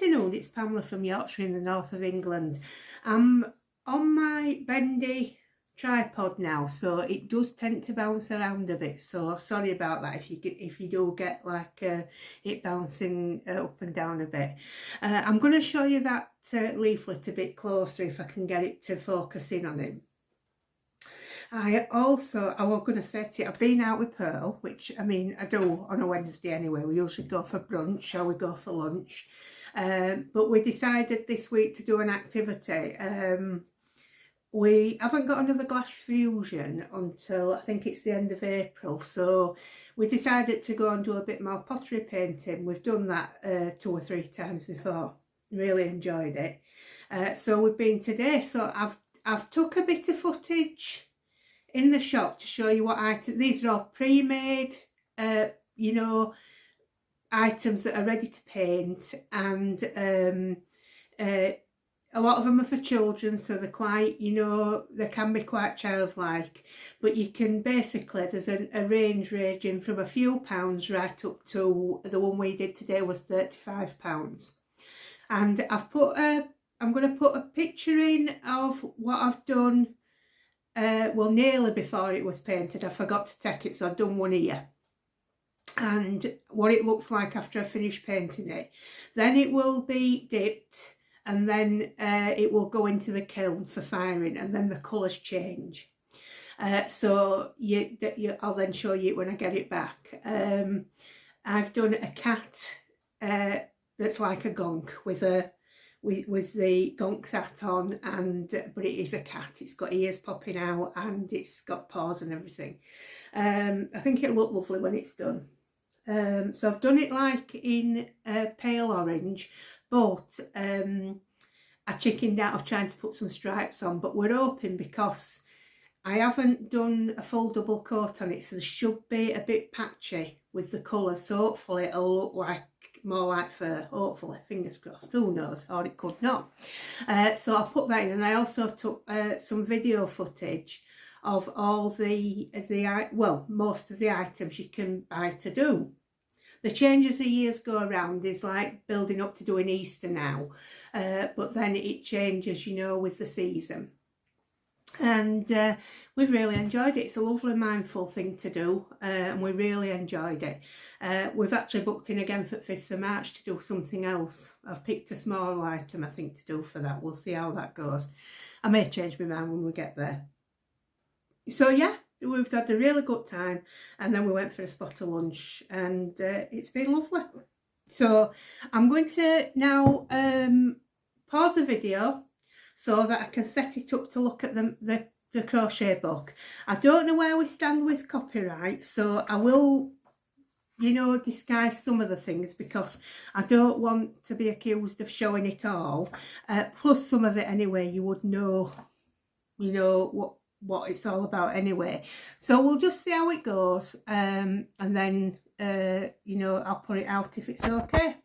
afternoon, it's Pamela from Yorkshire in the north of England. I'm on my bendy tripod now, so it does tend to bounce around a bit, so sorry about that if you do get like it bouncing up and down a bit. I'm going to show you that leaflet a bit closer if I can get it to focus in on it. I was going to say to you, I've been out with Pearl, which I mean I do on a Wednesday anyway. We usually go for brunch or we go for lunch, but we decided this week to do an activity. We haven't got another glass fusion until I think it's the end of April, so we decided to go and do a bit more pottery painting. We've done that 2 or 3 times before, really enjoyed it. So we've been today, so I've took a bit of footage in the shop to show you what items. These are all pre-made, you know, items that are ready to paint, and a lot of them are for children, so they're quite, you know, they can be quite childlike, but you can basically, there's a range ranging from a few pounds right up to the one we did today was £35. And I'm going to put a picture in of what I've done, well, nearly before it was painted. I forgot to take it, so I've done one here. And what it looks like after I finish painting it. Then it will be dipped, and then it will go into the kiln for firing, and then the colours change. So I'll then show you when I get it back. I've done a cat that's like a gonk with the gonk's hat on, but it is a cat. It's got ears popping out and it's got paws and everything. I think it'll look lovely when it's done. So I've done it like in pale orange, but I chickened out of trying to put some stripes on, but we're hoping, because I haven't done a full double coat on it, so there should be a bit patchy with the colour, so hopefully it'll look like more like fur, hopefully, fingers crossed, who knows, or it could not. So I'll put that in, and I also took some video footage of all well, most of the items you can buy to do. The change as the years go around is like building up to doing Easter now, but then it changes, you know, with the season. And we've really enjoyed it. It's a lovely mindful thing to do, and we really enjoyed it. We've actually booked in again for 5th of March to do something else. I've picked a small item I think to do for that. We'll see how that goes. I may change my mind when we get there. So yeah, we've had a really good time, and then we went for a spot of lunch, and it's been lovely. So I'm going to now pause the video so that I can set it up to look at the crochet book. I don't know where we stand with copyright, so I will, you know, disguise some of the things because I don't want to be accused of showing it all. Plus some of it anyway, you would know, you know, what it's all about anyway. So we'll just see how it goes, and then you know, I'll put it out if it's okay.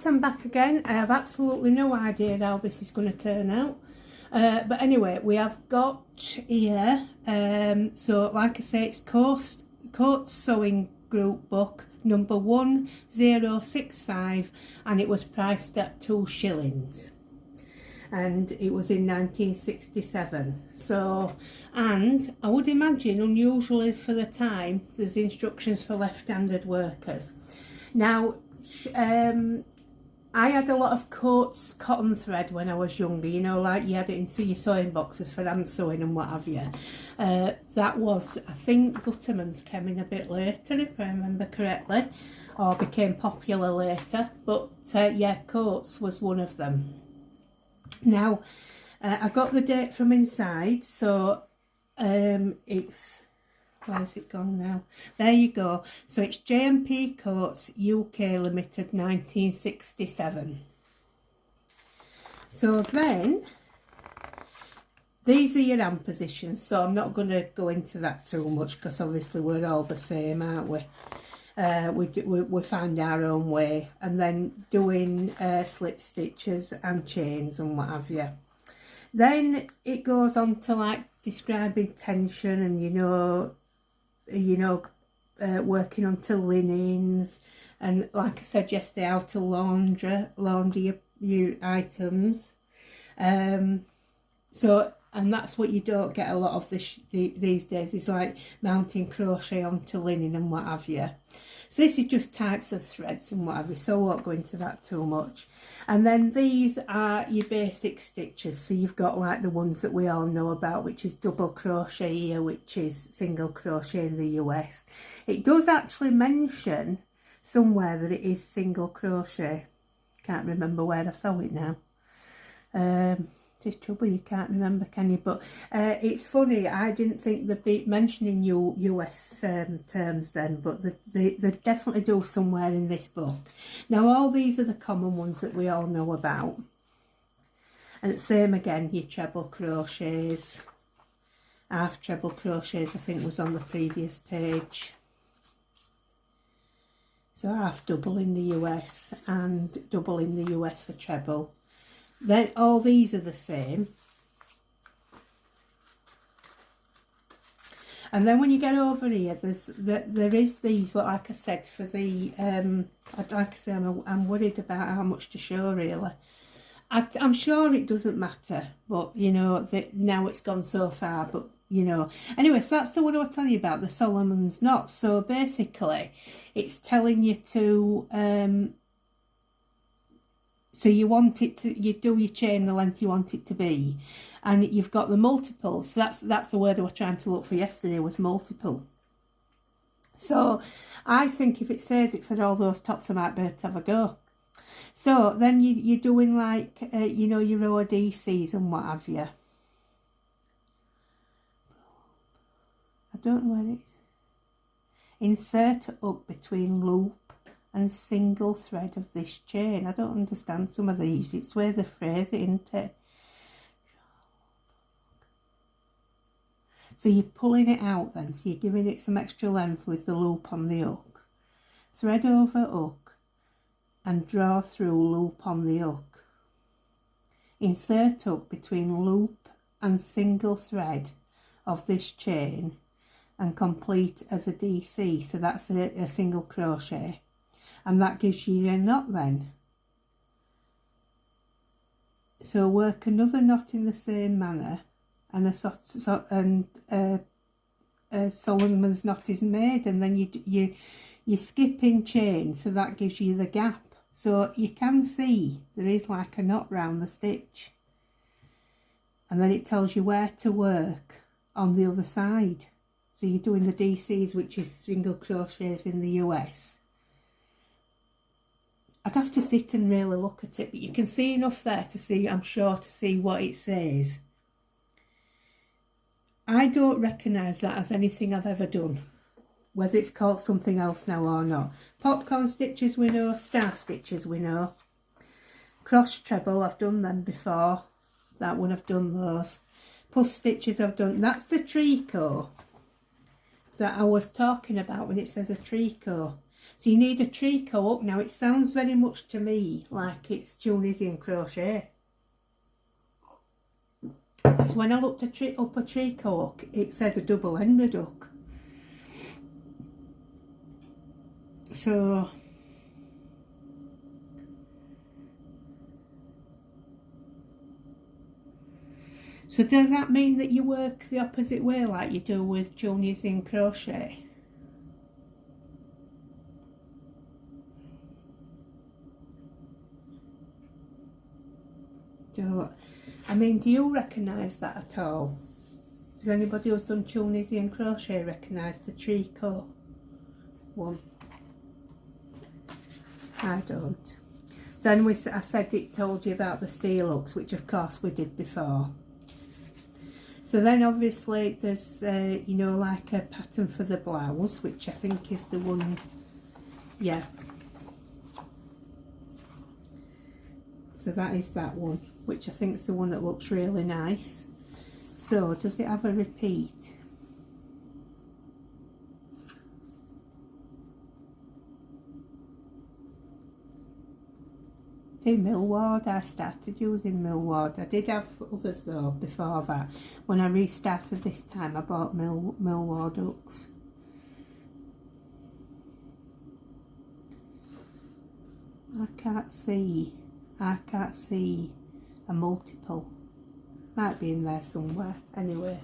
I'm back again. I have absolutely no idea how this is going to turn out. But anyway, we have got here, so like I say, it's Coats Sewing Group book number 1065, and it was priced at 2 shillings. And it was in 1967. So, and I would imagine, unusually for the time, there's instructions for left-handed workers. Now, I had a lot of Coats cotton thread when I was younger, you know, like you had it into your sewing boxes for hand sewing and what have you. That was, I think Gutterman's came in a bit later, if I remember correctly, or became popular later, but yeah, Coats was one of them. Now, I got the date from inside, so it's, where's it gone now? There you go. So it's J&P Coats UK Limited 1967. So then, these are your hand positions, so I'm not going to go into that too much because obviously we're all the same, aren't we? We find our own way, and then doing slip stitches and chains and what have you. Then it goes on to like describing tension and working onto linens, and like I said yesterday, how to launder your items. So, and that's what you don't get a lot of these days, is like mounting crochet onto linen and what have you. So this is just types of threads and what have you, so I won't go into that too much. And then these are your basic stitches. So you've got like the ones that we all know about, which is double crochet here, which is single crochet in the US. It does actually mention somewhere that it is single crochet. Can't remember where I saw it now. It's trouble, you can't remember, can you? But it's funny, I didn't think they'd be mentioning US terms then, but they definitely do somewhere in this book. Now, all these are the common ones that we all know about. And same again, your treble crochets, half treble crochets, I think was on the previous page. So half double in the US and double in the US for treble. Then all these are the same. And then when you get over here, there is these, like I said, for the like I say, I'm worried about how much to show really. I'm sure it doesn't matter, but you know that now it's gone so far. But you know, anyway, so that's the one I was telling you about, the Solomon's knot. So basically, it's telling you to so you want it to, you do your chain the length you want it to be, and you've got the multiples. So that's the word I was trying to look for yesterday, was multiple. So I think if it says it for all those tops, I might be able to have a go. So then you're doing like, you know, your row of DCs and what have you. I don't know where it is. Insert a hook between loop and single thread of this chain. I don't understand some of these. It's where they phrase it, isn't it? So you're pulling it out then. So you're giving it some extra length with the loop on the hook. Thread over hook and draw through loop on the hook. Insert hook between loop and single thread of this chain and complete as a DC. So that's a single crochet. And that gives you a knot then. So work another knot in the same manner, and a Solomon's knot is made, and then you skip in chain, so that gives you the gap. So you can see there is like a knot round the stitch, and then it tells you where to work on the other side. So you're doing the DCs, which is single crochets in the US. I'd have to sit and really look at it, but you can see enough there to see, I'm sure, to see what it says. I don't recognise that as anything I've ever done, whether it's called something else now or not. Popcorn stitches we know, star stitches we know. Cross treble, I've done them before. That one I've done those. Puff stitches I've done. That's the tricot that I was talking about when it says a tricot. So you need a tricot hook. Now it sounds very much to me like it's Tunisian crochet. Because when I looked up a tricot hook, it said a double-ended hook. So does that mean that you work the opposite way like you do with Tunisian crochet? Do you recognise that at all? Does anybody who's done Tunisian crochet recognise the tricot one? I don't. So anyway, I said it told you about the steel hooks, which of course we did before. So then obviously there's, you know, like a pattern for the blouse, which I think is the one, yeah. So that is that one, which I think is the one that looks really nice. So does it have a repeat? Millward, I started using Millward. I did have others though before that. When I restarted this time, I bought Millward hooks. I can't see a multiple. Might be in there somewhere. Anyway,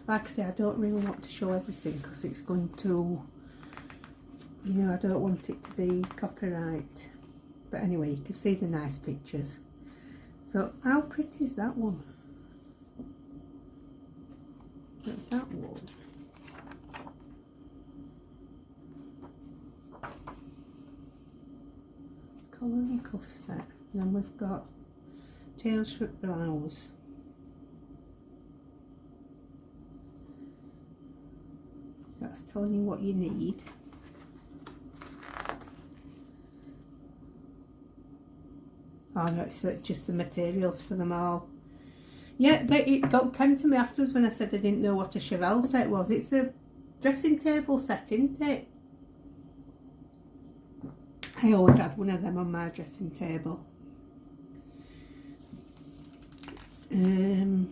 like I say, I don't really want to show everything because it's going to, you know, I don't want it to be copyright. But anyway, you can see the nice pictures. So how pretty is that one? That one. It's collar and cuff set. And then we've got tails for blouse. That's telling you what you need. Oh no, it's just the materials for them all. Yeah, it came to me afterwards when I said I didn't know what a cheval set was. It's a dressing table set, isn't it? I always had one of them on my dressing table. In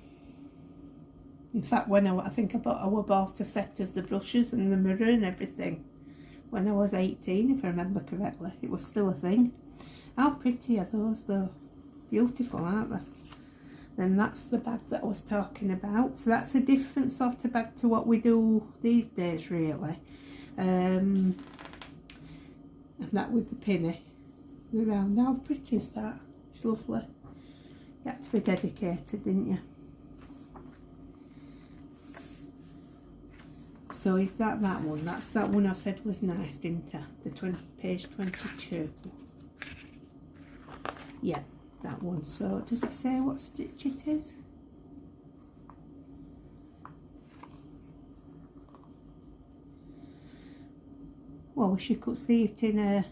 fact, when I think I bought a set of the brushes and the mirror and everything when I was 18, if I remember correctly. It was still a thing. How pretty are those though? Beautiful, aren't they? Then that's the bag that I was talking about. So that's a different sort of bag to what we do these days, really. And that with the pinny around. How pretty is that? It's lovely. You had to be dedicated, didn't you? So is that one? That's that one I said was nice, didn't I? The page 22. Yeah, that one. So does it say what stitch it is? Well, I wish you could see it in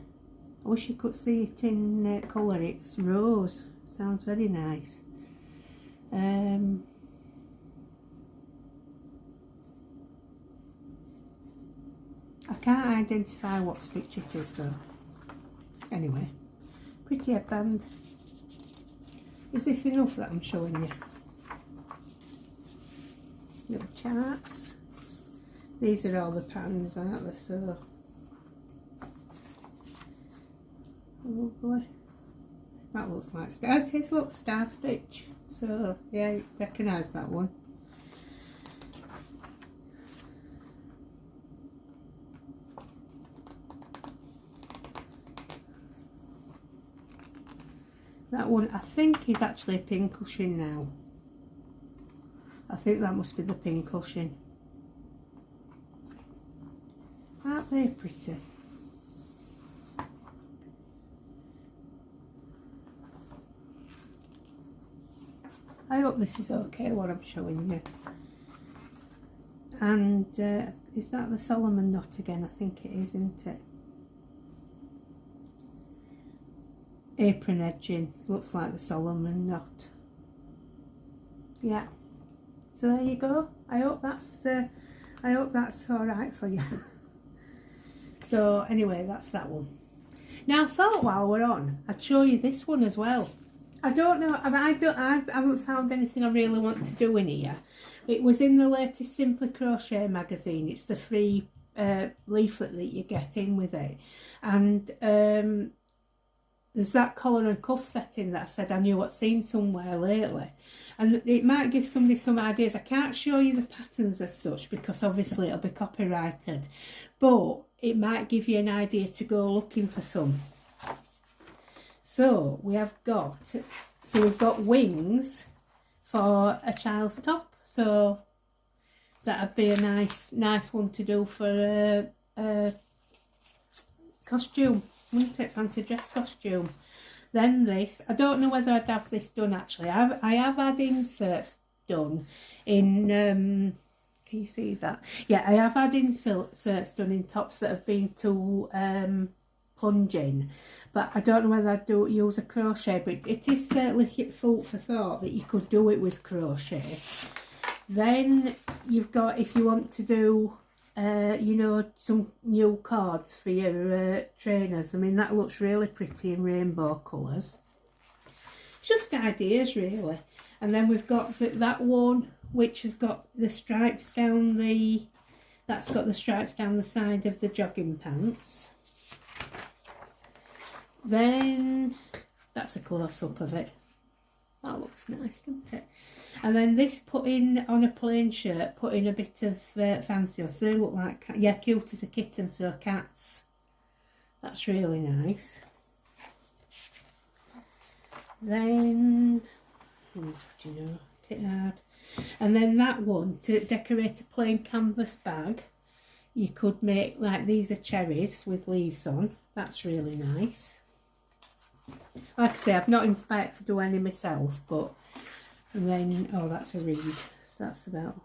colour. It's rose. Sounds very nice. I can't identify what stitch it is though. Anyway, pretty headband. Is this enough that I'm showing you? Little charts. These are all the patterns, aren't they? So lovely. That looks like it is, look, star stitch. So yeah, you recognise that one. That one I think is actually a pincushion now. I think that must be the pincushion. Aren't they pretty? I hope this is okay what I'm showing you. And is that the Solomon knot again? I think it is, isn't it? Apron edging, looks like the Solomon knot. Yeah. So there you go. I hope that's all right for you. So anyway, that's that one. Now I thought while we're on, I'd show you this one as well. I don't know, I haven't found anything I really want to do in here. It was in the latest Simply Crochet magazine. It's the free leaflet that you get in with it. And there's that collar and cuff setting that I said I knew I'd seen somewhere lately. And it might give somebody some ideas. I can't show you the patterns as such because obviously it'll be copyrighted. But it might give you an idea to go looking for some. So we've got wings for a child's top. So that'd be a nice one to do for a costume, wouldn't it? Fancy dress costume. Then this, I don't know whether I'd have this done actually. I have had inserts done in, can you see that? Yeah, I have had inserts done in tops that have been too plunging. But I don't know whether I'd use a crochet, but it is certainly food for thought that you could do it with crochet. Then you've got, if you want to do, you know, some new cards for your trainers. I mean, that looks really pretty in rainbow colours. Just ideas, really. And then we've got that one, which has got the stripes down that's got the stripes down the side of the jogging pants. Then that's a close-up of it. That looks nice, doesn't it? And then this put in on a plain shirt, put in a bit of fancy. So they look like, yeah, cute as a kitten, so cats. That's really nice. Then, do you know, it's hard. And then that one, to decorate a plain canvas bag, you could make, like, these are cherries with leaves on. That's really nice. Like I say, I've not inspired to do any myself, but, and then, oh, that's a reed, so that's about,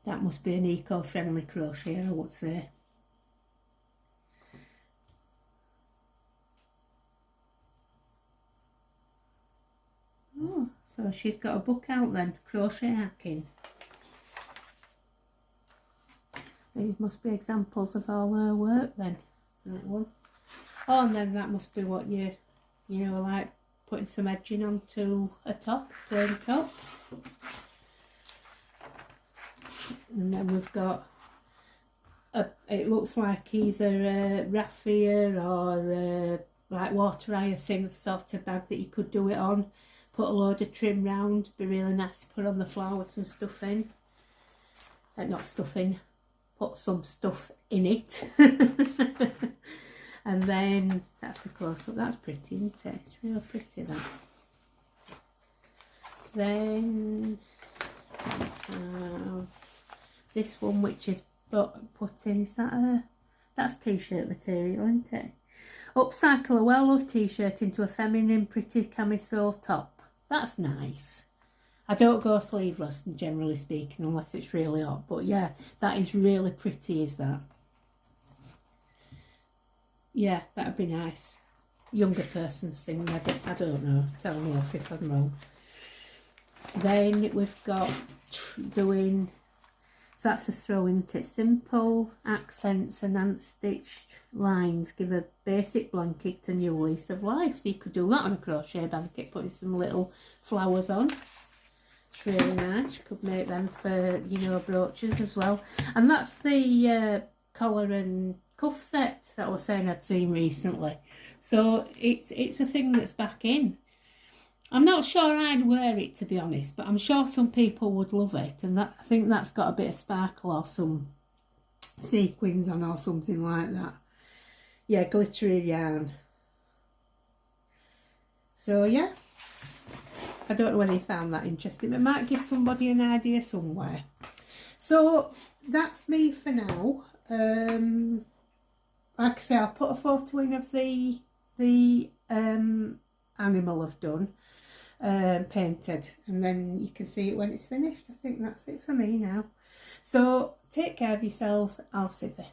that must be an eco-friendly crochet, I would say. Oh, so she's got a book out then, crochet hacking. These must be examples of all her work then, that one. Oh, and then that must be what you know, like putting some edging onto a top, plain top. And then we've got, it looks like either raffia or like water hyacinth sort of bag that you could do it on. Put a load of trim round, be really nice to put on the flower with some stuff in. Not stuff in, put some stuff in it. And then that's the close-up. That's pretty, isn't it? It's real pretty, that. Then this one, which is put in, is that that's t-shirt material, isn't it? Upcycle a well-loved t-shirt into a feminine, pretty camisole top. That's nice. I don't go sleeveless, generally speaking, unless it's really hot. But yeah, that is really pretty, is that? Yeah, that'd be nice. Younger person's thing, maybe. I don't know. Tell me off if I'm wrong. Then we've got doing, so that's a throw, isn't it? Simple accents and hand-stitched lines give a basic blanket a new lease of life. So you could do that on a crochet blanket, putting some little flowers on. It's really nice. You could make them for, you know, brooches as well. And that's the collar and cuff set that I was saying I'd seen recently. So it's a thing that's back in. I'm not sure I'd wear it, to be honest, but I'm sure some people would love it, and that, I think that's got a bit of sparkle or some sequins on or something like that. Yeah, glittery yarn. So yeah, I don't know whether you found that interesting, but it might give somebody an idea somewhere. So that's me for now. Like I say, I'll put a photo in of the animal I've done, painted, and then you can see it when it's finished. I think that's it for me now. So take care of yourselves. I'll see you.